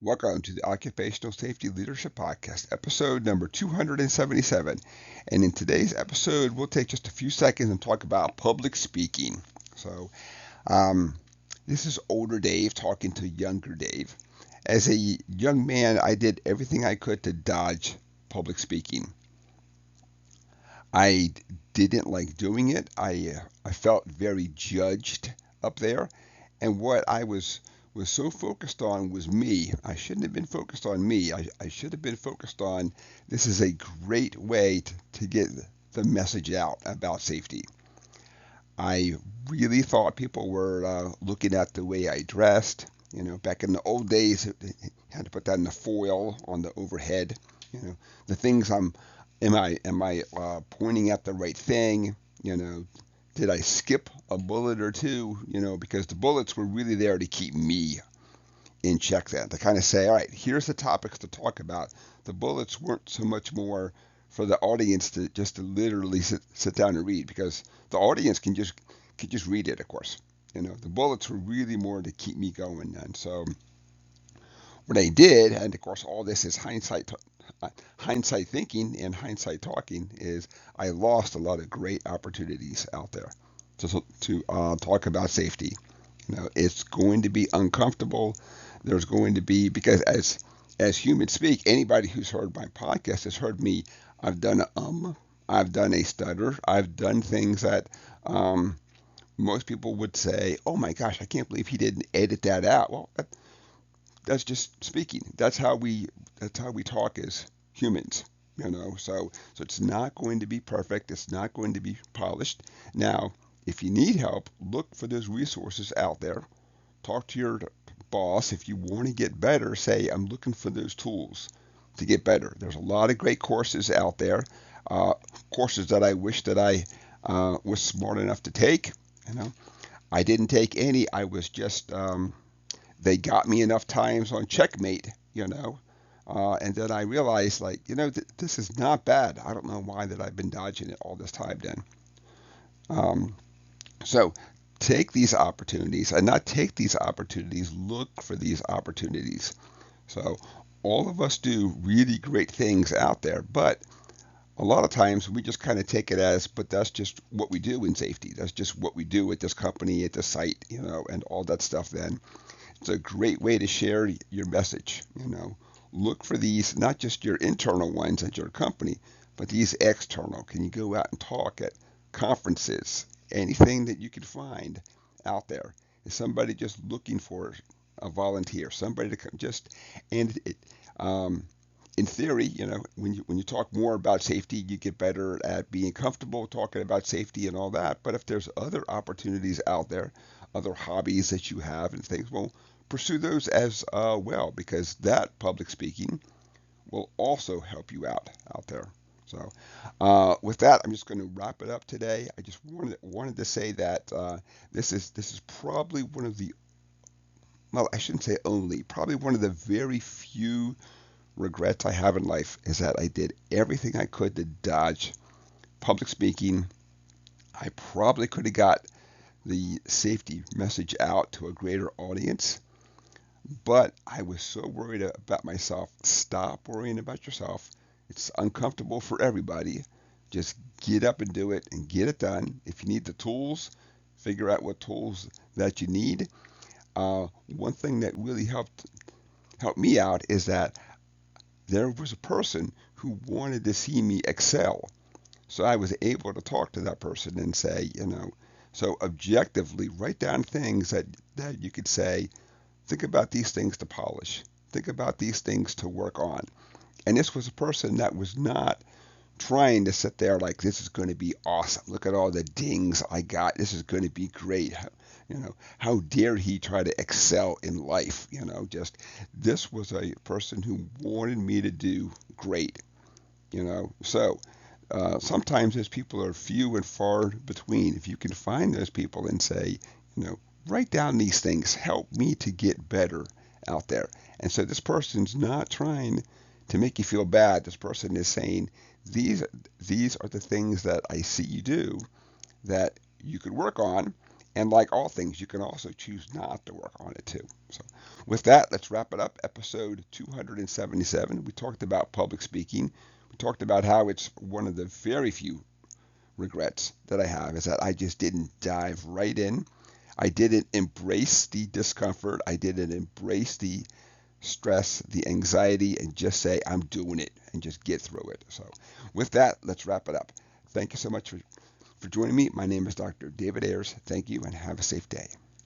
Welcome to the Occupational Safety Leadership Podcast, episode number 277. And in today's episode, we'll take just a few seconds and talk about public speaking. So, um, this is older Dave talking to younger Dave. As a young man, I did everything I could to dodge public speaking. I didn't like doing it. I felt very judged up there, and what I was so focused on was me. I shouldn't have been focused on me. I should have been focused on this is a great way to get the message out about safety. I really thought people were looking at the way I dressed. Back in the old days, had to put that in the foil on the overhead. The things am I pointing at the right thing? Did I skip a bullet or two? Because the bullets were really there to keep me in check then, to kind of say, all right, here's the topics to talk about. The bullets weren't so much more for the audience to just to literally sit down and read, because the audience can just read it, of course. The bullets were really more to keep me going. And so what I did, and of course all this is hindsight thinking and hindsight talking, is I lost a lot of great opportunities out there to talk about safety. It's going to be uncomfortable. There's going to be, because as humans speak, anybody who's heard my podcast has heard me. I've done I've done a stutter, I've done things that most people would say, "Oh my gosh, I can't believe he didn't edit that out." Well, that's just speaking. That's how we talk as humans. So it's not going to be perfect. It's not going to be polished. Now, if you need help, look for those resources out there. Talk to your boss. If you want to get better, say, I'm looking for those tools to get better. There's a lot of great courses out there, courses that I wish that I was smart enough to take. You know, I didn't take any. I was just they got me enough times on checkmate. And then I realized, like, this is not bad. I don't know why that I've been dodging it all this time. Then, um, so take these opportunities, and not take these opportunities. Look for these opportunities. So all of us do really great things out there, but a lot of times we just kind of take it as, but that's just what we do in safety. That's just what we do at this company, at this site, and all that stuff. Then it's a great way to share your message. Look for these, not just your internal ones at your company, but these external. Can you go out and talk at conferences? Anything that you can find out there. Is somebody just looking for a volunteer? Somebody to come just, and in theory, when you talk more about safety, you get better at being comfortable talking about safety and all that. But if there's other opportunities out there, other hobbies that you have and things, well, pursue those as well, because that public speaking will also help you out there. So, with that, I'm just going to wrap it up today. I just wanted to say that this is probably one of the, well, I shouldn't say only, probably one of the very few regrets I have in life, is that I did everything I could to dodge public speaking. I probably could have got the safety message out to a greater audience, but I was so worried about myself. Stop worrying about yourself. It's uncomfortable for everybody. Just get up and do it and get it done. If you need the tools, figure out what tools that you need. One thing that really helped me out is that there was a person who wanted to see me excel. So I was able to talk to that person and say, so objectively write down things that you could say, think about these things to polish, think about these things to work on. And this was a person that was not trying to sit there like, this is going to be awesome. Look at all the dings I got. This is going to be great. How dare he try to excel in life? Just this was a person who wanted me to do great. So sometimes those people are few and far between. If you can find those people and say, write down these things, help me to get better out there. And so this person's not trying to make you feel bad. This person is saying, these are the things that I see you do that you could work on, And like all things, you can also choose not to work on it too. So, with that, let's wrap it up. Episode 277. We talked about public speaking. We talked about how it's one of the very few regrets that I have is that I just didn't dive right in. I didn't embrace the discomfort. I didn't embrace the stress, the anxiety, and just say, I'm doing it and just get through it. So, with that, let's wrap it up. Thank you so much for joining me. My name is Dr. David Ayers. Thank you and have a safe day.